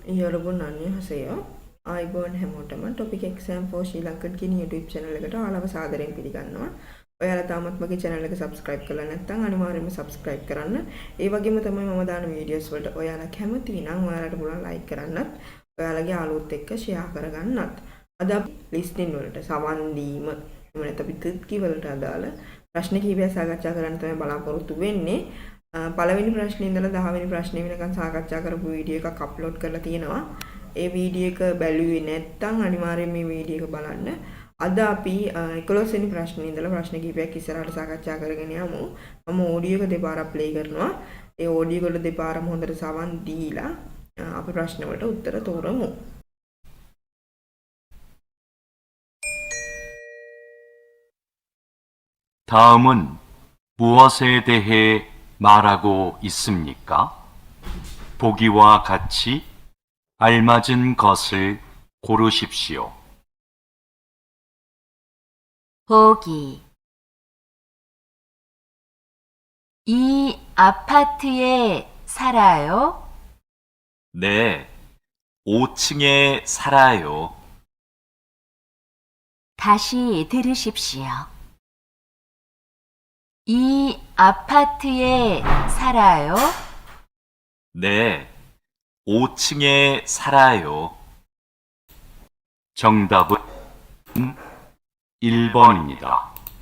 여러분 안녕하세요. ආයිබෝන් හැමෝටම topic exam for Sri Lankan කියන YouTube channel එකට ඔයාලව සාදරයෙන් පිළිගන්නවා. ඔයාලා තාමත් මගේ channel එක subscribe කරලා නැත්නම් අනිවාර්යයෙන්ම subscribe කරන්න. ඒ වගේම තමයි මම දාන videos වලට ඔයාලා කැමති නම් ඔයාලට පුළුවන් like කරන්නත්, ඔයාලගේ යාළුවොත් එක්ක share කරගන්නත්. අද අපි listening වලට සවන් දීම එහෙම නැත්නම් අපි තිත්කි වලට අදාළ ප්‍රශ්න කිහිපයක් සාකච්ඡා කරන්න තමයි බලාපොරොත්තු වෙන්නේ. පළවෙනි ප්‍රශ්නේ ඉඳලා 10 වෙනි ප්‍රශ්නේ වෙනකන් සාකච්ඡා කරපු වීඩියෝ එකක් අප්ලෝඩ් කරලා තියෙනවා. ඒ වීඩියෝ එක බැලුවේ නැත්නම් අනිවාර්යයෙන් මේ වීඩියෝ එක බලන්න. අද අපි 11 වෙනි ප්‍රශ්නේ ඉඳලා ප්‍රශ්න කිහිපයක් ඉස්සරහට සාකච්ඡා කරගෙන යමු. මම ඔඩියෝ එක දෙපාරක් ප්ලේ කරනවා. ඒ ඔඩියෝ වල දෙපාරම හොඳට සවන් දීලා අපි ප්‍රශ්න වලට උත්තර තෝරමු. 다음은 무엇에 대해 말하고 있습니까? 보기와 같이 알맞은 것을 고르십시오. 보기. 이 아파트에 살아요? 네, 5층에 살아요. 다시 들으십시오. 이 아파트에 살아요? 네, 5층에 살아요. 정답은 1번입니다.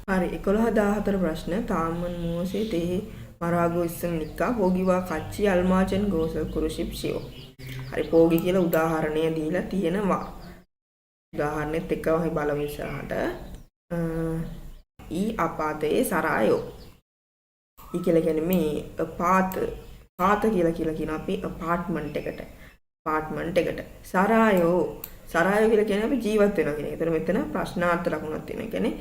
හරි 11 14 ප්‍රශ්න තාමන් මුවසේ තෙහි මරාගෝ ඉස්සම්නික්කා පෝගිවා කච්චි අල්මාජන් ගෝසල් කුරුෂිප්ෂියෝ. හරි පෝගි කියලා උදාහරණය දීලා තියෙනවා. උදාහරණෙත් එක්ක අපි බලමු ඉස්සරහට. ඊ අපාතේ සරායෝ. ඊ කියලා කියන්නේ මේ පාත කියලා කියන අපි apartment එකට. apartment එකට. සරායෝ කියලා කියන්නේ අපි ජීවත් වෙනවා කියන එක. ඒතර මෙතන ප්‍රශ්නාර්ථ ලකුණක් තියෙනවා. කියන්නේ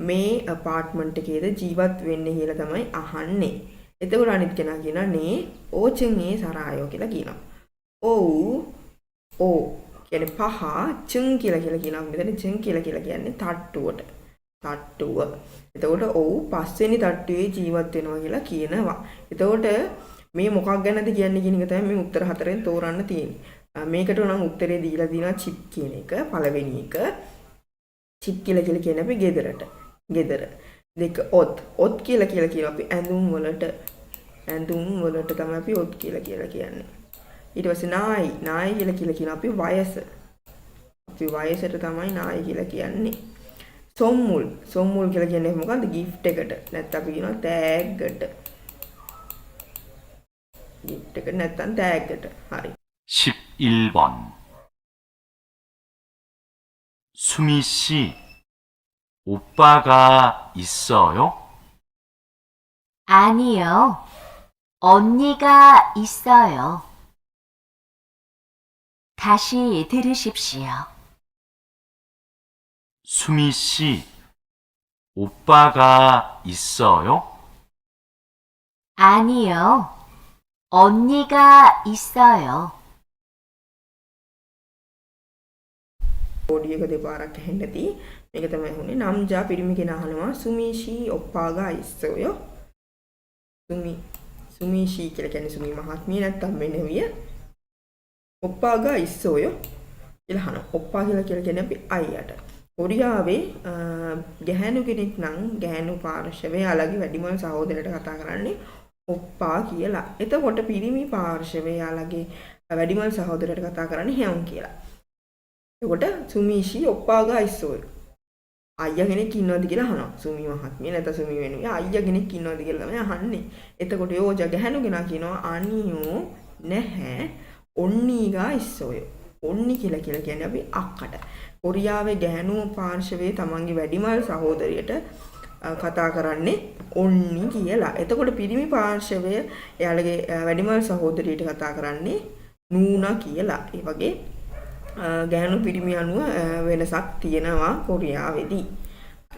මේ apartment එකේද ජීවත් වෙන්නේ කියලා තමයි අහන්නේ. එතකොට අනිත් කෙනා කියනවා නේ ඕචෙන්ගේ සරායෝ කියලා කියනවා. ඕ කියන්නේ පහ චුන් කියලා කියනවා. මෙතන චුන් කියලා කියන්නේ තට්ටුවට. තට්ටුව. එතකොට ඔව් පස්වෙනි තට්ටුවේ ජීවත් වෙනවා කියලා කියනවා. එතකොට මේ මොකක් ගැනද කියන්නේ කියන එක තමයි මේ උත්තර හතරෙන් තෝරන්න තියෙන්නේ. මේකට නම් උත්තරේ දීලා දිනවා චිප් කියන එක පළවෙනි එක. චිප් කියලා කියන්නේ අපි ගෙදරට. ගෙදර. දෙක ඔත් කියලා කියනවා අපි ඇඳුම් වලට. ඇඳුම් වලට තමයි අපි ඔත් කියලා කියන්නේ. ඊට පස්සේ නායි කියලා කියනවා අපි වයස. අපි වයසට තමයි නායි කියලා කියන්නේ. සොම්මුල් කියලා කියන්නේ මොකද්ද? gift එකට. නැත්නම් අපි කියනවා තෑග්ගට. gift එකට නැත්නම් තෑග්ගට. හරි. 11번. 수미 씨, 오빠가 있어요? 아니요. 언니가 있어요. 다시 들으십시오. 수미 씨, 오빠가 있어요? 아니요. 언니가 있어요. ඔඩියෝ එක දෙපාරක් ඇහෙන්න ඇති. මේක තමයි හුනේ නම්ජා පිරිමි කෙනා අහනවා සුමිෂී ඔප්පාගා ඉස්සෝය. සුමිෂී කියලා කියන්නේ සුමි මහත්මිය නැත්තම් මෙනෙවිය. ඔප්පාගා ඉස්සෝය කියලා අහනවා. ඔප්පා කියලා කියන්නේ අපි අයියට. කොරියාවේ ගැහැණු කෙනෙක් නම් ගැහැණු පාර්ශවයේ යාළගේ වැඩිමල් සහෝදරයට කතා කරන්නේ ඔප්පා කියලා. එතකොට පිරිමි පාර්ශවයේ යාළගේ වැඩිමල් සහෝදරයට කතා කරන්නේ හැවුන් කියලා. එතකොට සුමිෂී ඔප්පාගා ඉස්සෝය. අයියා කෙනෙක් ඉන්නවද කියලා අහනවා. සුමි මහත්මිය නැත්නම් සුමි වෙනුවේ අයියා කෙනෙක් ඉන්නවද කියලා තමයි අහන්නේ. එතකොට යෝජ ගැහැණු කෙනා කියනවා අනියෝ නැහැ ඔන්නීගා ඉස්සෝය. ඔන්නි කියලා කියන්නේ අපි අක්කට. කොරියාවේ ගැහැණු පාර්ශවයේ තමන්ගේ වැඩිමල් සහෝදරියට කතා කරන්නේ ඔන්නි කියලා. එතකොට පිරිමි පාර්ශවය එයාලගේ වැඩිමල් සහෝදරියට කතා කරන්නේ නූනා කියලා. ඒ වගේ ගැහැණු පිරිමි අනුව වෙනසක් තියෙනවා කොරියාවේදී.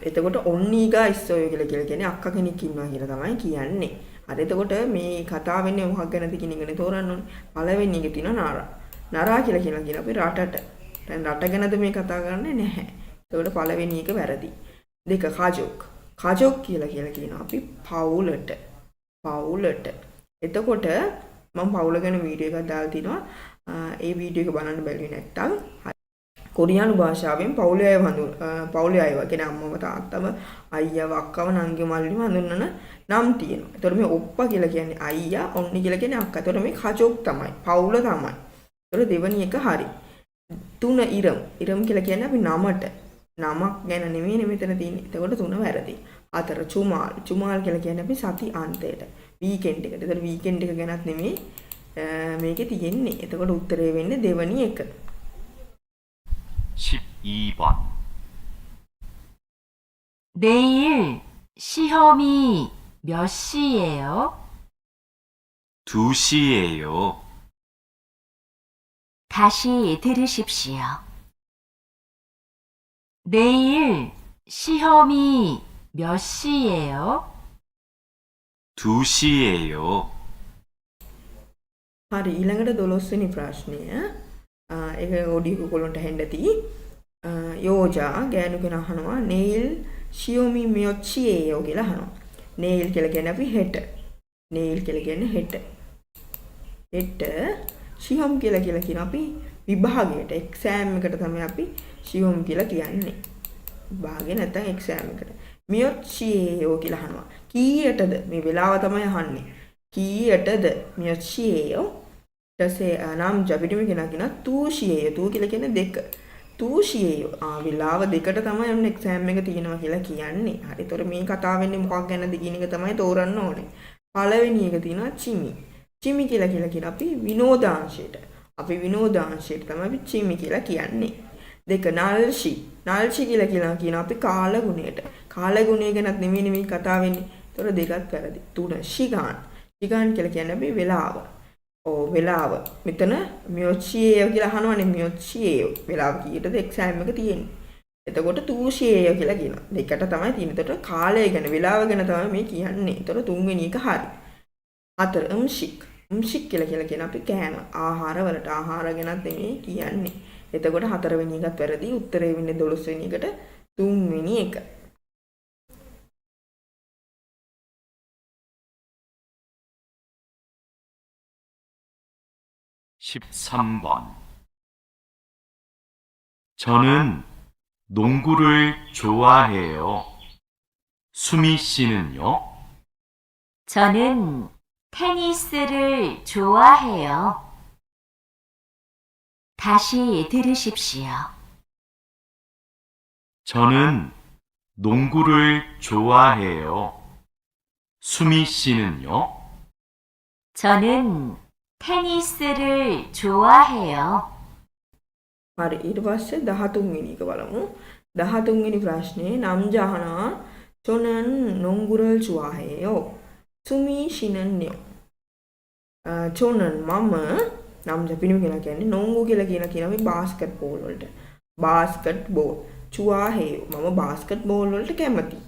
එතකොට ඔන්නීගා ඉස්සෝය කියලා කියන්නේ අක්කා කෙනෙක් ඉන්නවා කියලා තමයි කියන්නේ. හරි එතකොට මේ කතාව වෙන්නේ මොකක් ගැනද කියන එකනේ තෝරන්න ඕනේ. පළවෙනි එකේ තියෙනවා නරා කියලා කියන අපි රටට. දැන් රට ගැනද මේ කතා කරන්නේ නැහැ. එතකොට පළවෙනි එක වැරදි. දෙක කජොක් කියලා කියනවා අපි පවුලට. එතකොට මම පවුල ගැන වීඩියෝ එකක් දාලා තිනවා. ඒ වීඩියෝ එක බලන්න බැලුවේ නැත්නම් කොරියානු භාෂාවෙන් පවුලේ අයව කියන්නේ අම්මව තාත්තව අයියව අක්කව නංගි මල්ලිව හඳුන්වන නම් තියෙනවා. ඒතකොට මේ ඔප්පා කියලා කියන්නේ අයියා, ඔන්නි කියලා කියන්නේ අක්කා. ඒතකොට මේ කචොක් තමයි, පවුල තමයි. ඒතකොට දෙවනි එක හරි. 3 ඉරම් කියලා කියන්නේ අපි නමට. නමක් ගැන නෙමෙයි මෙතන තියෙන්නේ. එතකොට 3 වැරදි. 4 චුමාල් කියලා කියන්නේ අපි සති අන්තයට. වීකෙන්ඩ් එකට. ඒතකොට වීකෙන්ඩ් එක ගැනත් නෙමෙයි මේකේ තියෙන්නේ. එතකොට උත්තරේ වෙන්නේ දෙවනි එක. 12번. 내일 시험이 몇 시예요? 2시예요. 다시 들으십시오. 내일 시험이 몇 시예요? 2시예요. හරි ඊළඟට 12 වෙනි ප්‍රශ්නය. ඒක ඔඩියෝ කොලොන්ට හෙන්න ඇති. යෝජා ගෑනු කෙනා අහනවා නේල් ෂියෝමි මියොච්චියේයෝ කියලා අහනවා. නේල් කියලා කියන්නේ අපි හෙට. නේල් කියලා කියන්නේ හෙට. හෙට ෂියෝම් කියලා කියන අපි විභාගයට එක්සෑම් එකට තමයි අපි ෂියෝම් කියලා කියන්නේ. විභාගේ නැත්නම් එක්සෑම් එකට. මියොච්චියේයෝ කියලා අහනවා. කීයටද මේ වෙලාව තමයි අහන්නේ. කීයටද මියොච්චියේයෝ ඊටසේ නම් ජපිටම කෙනා තූෂියේයෝ තූ කියලා කියන්නේ දෙක. තූෂියේයෝ වෙලාව දෙකට තමයි ඔන්න එක්සෑම් එක තියෙනවා කියලා කියන්නේ. හරි. ඒතකොට මේ කතාව වෙන්නේ මොකක් ගැනද කියන එක තමයි තෝරන්න ඕනේ. පළවෙනි එක තියෙනවා චිමි. චිමි කියලා කියන අපි විනෝදාංශයට. අපි විනෝදාංශයට තමයි අපි චිමි කියලා කියන්නේ. දෙක නල්ෂි. නල්ෂි කියලා කියන අපි කාල ගුණයට. කාල ගුණය ගැනත් නෙමෙයි මේ කතාව වෙන්නේ. ඒතකොට දෙකත් වැරදි. තුන ශිගාන්. ශිගාන් කියලා කියන්නේ අපි වෙලාව. වෙලාව. මෙතන මියොච්චියේයෝ කියලා අහනවනේ මියොච්චියේයෝ. වෙලාව කීයටද එක්සෑම් එක තියෙන්නේ. එතකොට තූෂියේයෝ කියලා කියනවා. දෙකට තමයි තියෙන්නේ. එතකොට කාලය ගැන වෙලාව ගැන තමයි මේ කියන්නේ. එතකොට තුන්වෙනි එක හරි. 4 음식. 음식 කියලා කියන අපි කෑම ආහාර වලට ආහාර ගැනත් නෙමෙයි කියන්නේ. එතකොට 4 වෙනි එකත් වැරදි. උත්තරේ වෙන්නේ 12 වෙනි එකට 3 වෙනි එක. (13번) 저는 농구를 좋아해요. 수미 씨는요? 저는 테니스를 좋아해요. 다시 들으십시오. 저는 농구를 좋아해요. 수미 씨는요? 저는 테니스를 좋아해요. හරි ඊට පස්සේ 13 වෙනි එක බලමු. 13 වෙනි ප්‍රශ්නේ නම් ජහනා චොනන් නොංගුරල් චුවාහේයෝ සුමි ෂිනන්යෝ. චොනන් මම නම් ජපිනු කියලා කියන්නේ නොංගු කියලා කියන අපි බාස්කට් බෝල් වලට. බාස්කට් බෝල් චුවාහේයෝ මම බාස්කට් බෝල් වලට කැමති.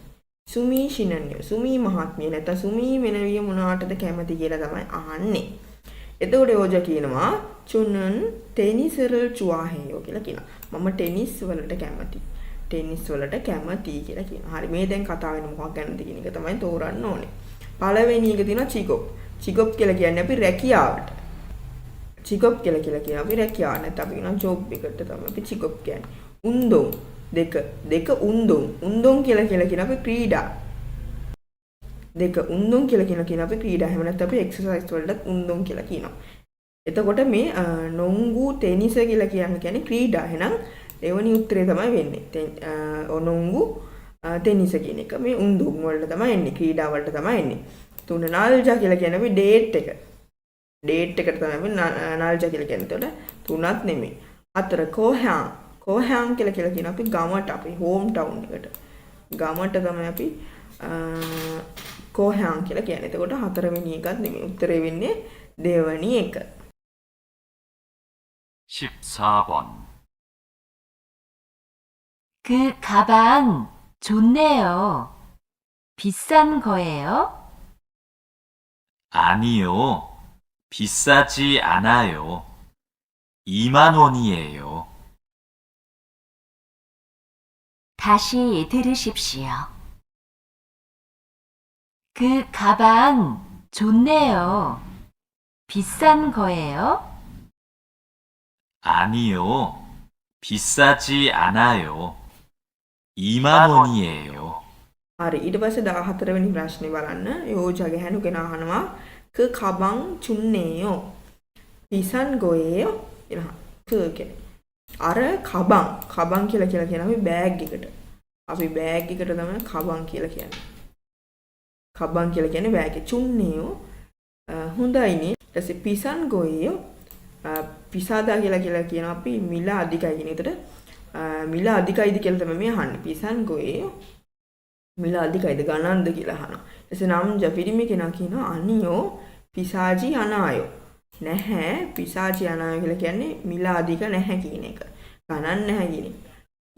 සුමි ෂිනන්යෝ සුමි මහත්මිය නැත්නම් සුමි මෙනවිය මොනකටද කැමති කියලා තමයි අහන්නේ. එතකොට යෝජා කියනවා චුනන් ටෙනිස්රල් චුවාහේයෝ කියලා කියනවා. මම ටෙනිස් වලට කැමති. ටෙනිස් වලට කැමති කියලා කියනවා. හරි මේ දැන් කතාව වෙන මොකක් ගැනද කියන එක තමයි තෝරන්න ඕනේ. පළවෙනි එක තියෙනවා චිගොප්. චිගොප් කියලා කියන්නේ අපි රැකියාවට. චිගොප් කියලා කියන අපි රැකියාව නැත්නම් අපි කියනවා ජොබ් එකට තමයි අපි චිගොප් කියන්නේ. උන්දොන් දෙක උන්දොන්. උන්දොන් කියලා කියන අපි ක්‍රීඩා. දෙක උන්දුම් කියලා කියන අපි ක්‍රීඩා හැම නැත්නම් අපි එක්සර්සයිස් වලට උන්දුම් කියලා කියනවා. එතකොට මේ නොංගු ටෙනිස් කියලා කියන්නේ ක්‍රීඩා. එහෙනම් දෙවෙනි උත්තරේ තමයි වෙන්නේ. නොංගු ටෙනිස් කියන එක මේ උන්දුම් වලට තමයි එන්නේ. ක්‍රීඩා වලට තමයි එන්නේ. තුන නාල්ජා කියලා කියන්නේ අපි ඩේට් එක. ඩේට් එකට තමයි අපි නාල්ජා කියලා කියන්නේ. එතකොට තුනක් නෙමෙයි. 4 කොහාන්. කොහාන් කියලා කියන අපි ගමට අපි හෝම් ටවුන් එකට. ගමට තමයි අපි කොහාන් කියලා කියන්නේ. එතකොට 4 වෙනි එකත් නෙමෙයි. උත්තරේ වෙන්නේ දෙවෙනි එක. 14번 그 가방 좋네요. 비싼 거예요? 아니요. 비싸지 않아요. 2만 원이에요. 다시 들으십시오. 그 가방 좋네요. 비싼 거예요? 아니요. 비싸지 않아요. 2만 원이에요. හරි ඊට පස්සේ 14 වෙනි ප්‍රශ්නේ බලන්න. යෝජා ගැහණු කෙනා අහනවා ක කබං චුන්නේයෝ පිසන් ගොයේයෝ කියලා. ක කියන්නේ අර කබං කියලා කියන අපි බෑග් එකට. අපි බෑග් එකට තමයි කබං කියලා කියන්නේ. කබං කියලා කියන්නේ බෑග් එක. චුන්නේයෝ හොඳයිනේ. ඊට පස්සේ පිසන් ගොයේයෝ පිසාදා කියලා කියන අපි මිල අධිකයි කියන එකට මිල අධිකයිද කියලා තමයි මේ අහන්නේ. පිසන් ගොයේයෝ මිල අධිකයිද ගණන්ද කියලා අහනවා. එසේ නම් ජපිරිමි කෙනා කියනවා අනියෝ පිසාජි අනායෝ. නැහැ පිසාජි අනායෝ කියලා කියන්නේ මිල අධික නැහැ කියන එක. ගණන් නැහැ කියන එක.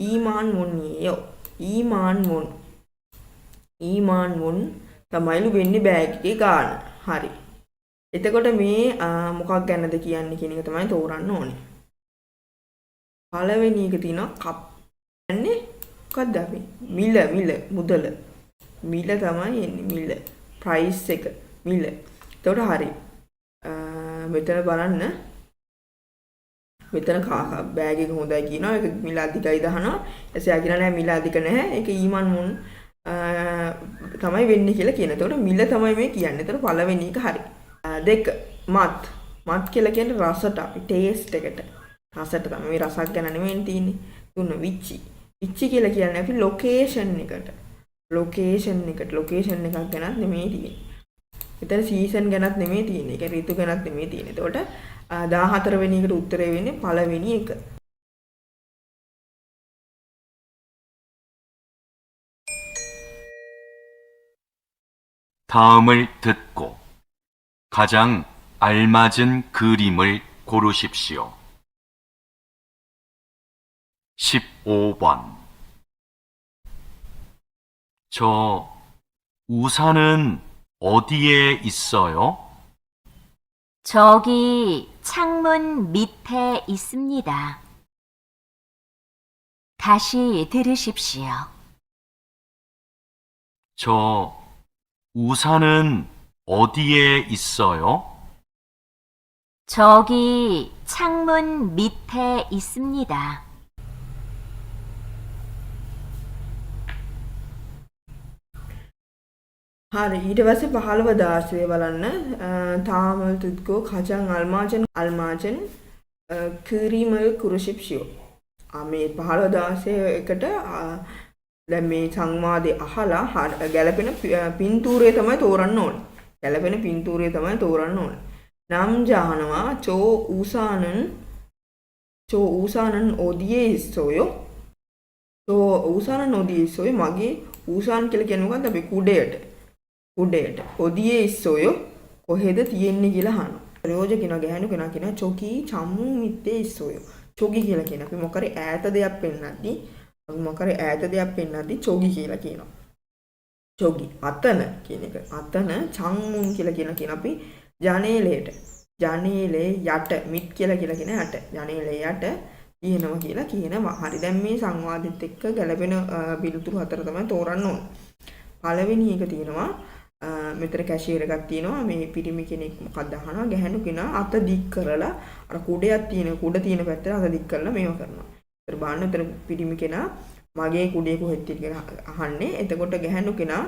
ඊමාන් මොන්නේයෝ. ඊමාන් මොන් තමයිලු වෙන්නේ බෑග් එකේ ගාන. හරි. එතකොට මේ මොකක් ගැනද කියන්නේ කියන එක තමයි තෝරන්න ඕනේ. පළවෙනි එක තියෙනවා කප් කියන්නේ මොකක්ද අපි මිල මුදල මිල තමයි එන්නේ මිල ප්‍රයිස් එක මිල. එතකොට හරි. මෙතන බලන්න මෙතන බෑග් එක හොඳයි කියනවා ඒක මිල අධිකයි දහනවා. එසේ කියනවා නෑ මිල අධික නැහැ ඒක ඊමන් මොන් තමයි වෙන්නේ කියලා කියන. එතකොට මිල තමයි මේ කියන්නේ. එතකොට පළවෙනි එක හරි. දෙක මත් කියලා කියන්නේ රසට අපි ටේස්ට් එකට රසට තමයි මේ රසක් ගැන නෙමෙයි තියෙන්නේ. තුන විච්චි කියලා කියන්නේ අපි ලොකේෂන් එකට එකක් ගැනත් නෙමෙයි තියෙන්නේ. එතන සීසන් ගැනත් නෙමෙයි තියෙන්නේ. ඒක ඍතු ගැනත් නෙමෙයි තියෙන්නේ. එතකොට 14 වෙනි එකට උත්තරේ වෙන්නේ පළවෙනි එක. 다음을 듣고 가장 알맞은 그림을 고르십시오. 15번. 저 우산은 어디에 있어요? 저기 창문 밑에 있습니다. 다시 들으십시오. 저 우산은 어디에 있어요? 저기 창문 밑에 있습니다. හරි ඊට පස්සේ 15 16 බලන්න තාමල් තුත්කෝ කචන් අල්මාජන් ක්‍රීමල් කුරුෂිප්ෂියෝ මේ 15 16 එකට දැන් මේ සංවාදේ අහලා ගැළපෙන පින්තූරය තමයි තෝරන්න ඕනේ. ගැළපෙන පින්තූරය තමයි තෝරන්න ඕනේ. නම් ජානවා චෝ ඌසානන් ඔදියේ ඉස්සෝයෝ චෝ ඌසානන් ඔදියේ ඉස්සෝයෝ මගේ ඌසාන් කියලා කියන්නේ මොකද්ද අපි කුඩේට ඔදියේ ඉස්සෝයෝ කොහෙද තියෙන්නේ කියලා අහනවා. ප්‍රයෝජ කෙනා ගැහණු කෙනා කියනවා චොකි චම්මු මිත්තේ ඉස්සෝයෝ. චොකි කියලා කියන අපි මොකරි ඈත දෙයක් පෙන්නද්දී චොගි කියලා කියනවා. චොගි අතන කියන එක. අතන චම්මුන් කියලා කියන අපි ජනේලේ යට මිත් කියලා කියන යට ජනේලේ යට තියෙනවා කියලා කියනවා. හරි දැන් මේ සංවාදෙත් එක්ක ගැලපෙන පිළිතුරු හතර තමයි තෝරන්න ඕනේ. පළවෙනි එක තියෙනවා මෙතන කැෂියර් එකක් තියෙනවා මේ පිරිමි කෙනෙක් මොකක්ද අහනවා ගැහණු කෙනා අත දික් කරලා අර කුඩ තියෙන පැත්තට අත දික් කරලා මේව කරනවා. ඒතර බලන්න උතර පිරිමි කෙනා මගේ කුඩේ කොහෙද කියලා අහන්නේ. එතකොට ගැහණු කෙනා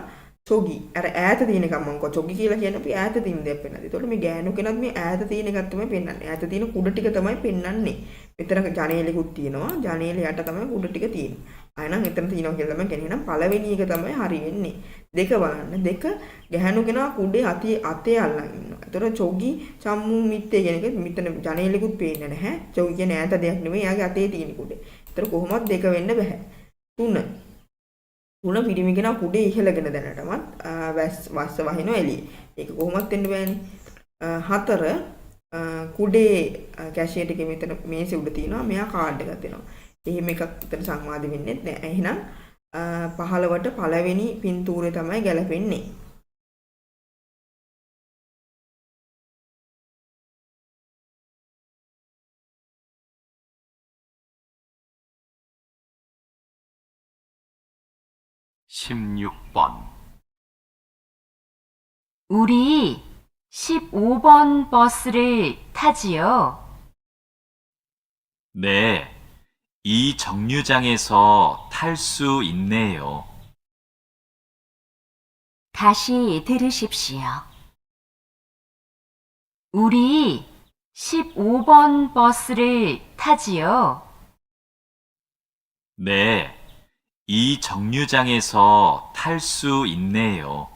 චොගි අර ඈත තියෙන එක මම කො චොගි කියලා කියන්නේ අපි ඈත තියෙන දෙයක් පෙන්නනවා. ඒතකොට මේ ගැහණු කෙනාත් මේ ඈත තියෙන එකක් තමයි පෙන්වන්නේ. ඈත තියෙන කුඩ ටික තමයි පෙන්වන්නේ. මෙතන ජනේලෙකුත් තියෙනවා. ජනේලේ යට තමයි කුඩ ටික තියෙන්නේ. අයනම් එතන තියෙනවා කියලා තමයි කියන්නේ. එහෙනම් පළවෙනි එක තමයි හරි වෙන්නේ. දෙක බලන්න. දෙක ගැහණු කෙනා කුඩේ අතේ අල්ලන් ඉන්නවා. ඒතකොට චොගි චම්මු මිත්තේ කියන එක මෙතන ජනේලෙකුත් පේන්නේ නැහැ. චොගි කියන්නේ ඈත දෙයක් නෙමෙයි. එයාගේ අතේ තියෙන කුඩේ. ඒතර කොහොමවත් දෙක වෙන්න බෑ. තුන පිරිමි කෙනා කුඩේ ඉහළගෙන දැනටමත් වස්ස වහිනවා එළියේ. ඒක කොහොමවත් වෙන්න බෑනේ. හතර කුඩේ කැෂියර් එකේ මෙතන මේසෙ උඩ තියෙනවා. මෙයා කාඩ් එකක් දෙනවා. එහෙම එකක් විතර සංවාද වෙන්නේ නැහැ. එහෙනම් 15ට පළවෙනි පින්තූරය තමයි ගැලපෙන්නේ. 우리 15번 버스를 타지요. 네, 이 정류장에서 탈 수 있네요. 다시 들으십시오. 우리 15번 버스를 타지요. 네, 이 정류장에서 탈 수 있네요.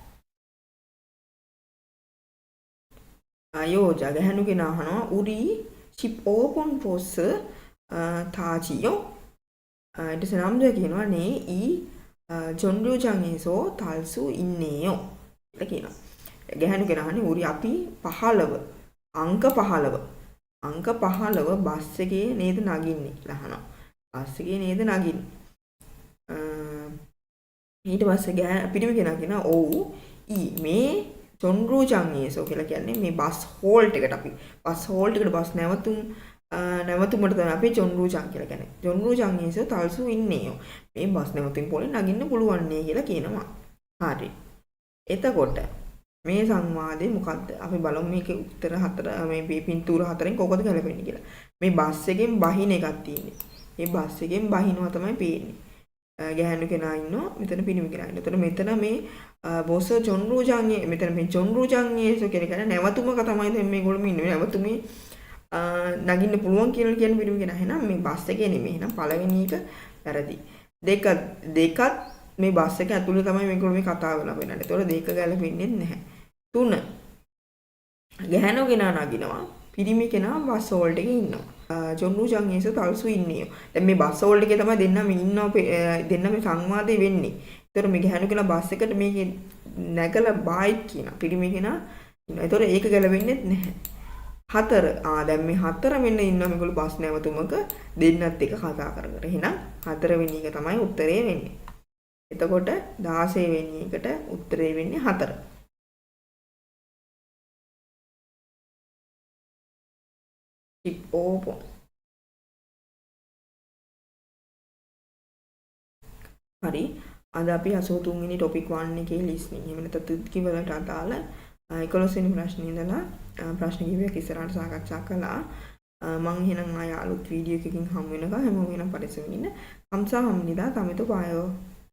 යෝජා ගැහැණු කෙනා අහනවා උරි ෂිප් ඕපන් පොස්ස තාචියෝ ඊට පස්සේ නම්ද කියනවා නේ ඊ ජොන්රුජාංගේසෝ තල්සු ඉන්නේයෝ කියලා කියනවා. ගැහැණු කෙනා අහන්නේ උරි අපි 15 අංක 15 අංක 15 බස් එකේ නේද නගින්නේ කියලා අහනවා. බස් එකේ නේද නගින්නේ. ඊට පස්සේ පිරිමි කෙනා කියනවා ඔව් ඊ මේ ජොන්රුජාංගේසෝ කියලා කියන්නේ මේ බස් හෝල්ට් එකට අපි බස් හෝල්ට් එකට බස් නැවතුමට තමයි අපි ජොන්රුජාං කියලා කියන්නේ. ජොන්රුජාංගේසෝ තල්සු ඉන්නේයෝ. මේ බස් නැවතුම් පොලේ නගින්න පුළුවන් නේ කියලා කියනවා. හරි. එතකොට මේ සංවාදේ මොකද්ද? අපි බලමු මේකේ උත්තර හතර මේ පින්තූර හතරෙන් කොකද ගැලපෙන්නේ කියලා. මේ බස් එකෙන් බහින එකක් තියෙන්නේ. මේ බස් එකෙන් බහිනවා තමයි පේන්නේ. ගැහැණු කෙනා ඉන්නවා මෙතන පිරිමි කෙනා ඉන්නවා. එතකොට මෙතන මේ බොස ජොන්රුජාංගේ මෙතන මේ ජොන්රුජාංගේසෝ කියන නැවතුමක තමයි දැන් මේගොල්ලෝ ඉන්නේ. නැවතුමේ නගින්න පුළුවන් කියලා කියන පිරිමි කෙනා. එහෙනම් මේ බස් එකේ නෙමෙයි. එහෙනම් පළවෙනි එක වැරදි. දෙකත් මේ බස් එක ඇතුලේ තමයි මේගොල්ලෝ මේ කතාව ලබන්නේ. ඒතකොට දෙක ගැලපෙන්නේ නැහැ. 3 ගැහැණු කෙනා නගිනවා. පිරිමි කෙනා බස් හෝල්ට් එකේ ඉන්නවා. ජොන්රුජාංගේසෝ තල්සු ඉන්නේයෝ. දැන් මේ බස් හෝල්ට් එකේ තමයි දෙන්නම ඉන්නව දෙන්නම සංවාදේ වෙන්නේ. ඒතකොට මේ ගැහැණු කෙනා බස් එකට මේකේ නැගලා බායි කියන පිරිමි කෙනා ඉන්නවා. ඒතකොට ඒක ගැලපෙන්නේ නැහැ. 4 දැන් මේ 4 මෙන්න ඉන්නවා මේගොල්ලෝ බස් නැවතුමක දෙන්නත් එක කතා කර කර. එහෙනම් 4 වෙනි එක තමයි උත්තරේ වෙන්නේ. එතකොට 16 වෙනි එකට උත්තරේ වෙන්නේ 4. Sheep open. හරි. අද අපි 83 වෙනි ටොපික් 1 එකේ ලිස්නින්. එහෙම නැත්නම් තුත්කි වලට අදාළ 11 වෙනි ප්‍රශ්නේ ඉඳලා ප්‍රශ්න කිහිපයක් ඉස්සරහට සාකච්ඡා කළා. මම එහෙනම් ආය අලුත් වීඩියෝ එකකින් හමු වෙනකම් හැමෝම වෙනම් පරිස්සමින් ඉන්න. 감사합니다. 다음에 또 봐요.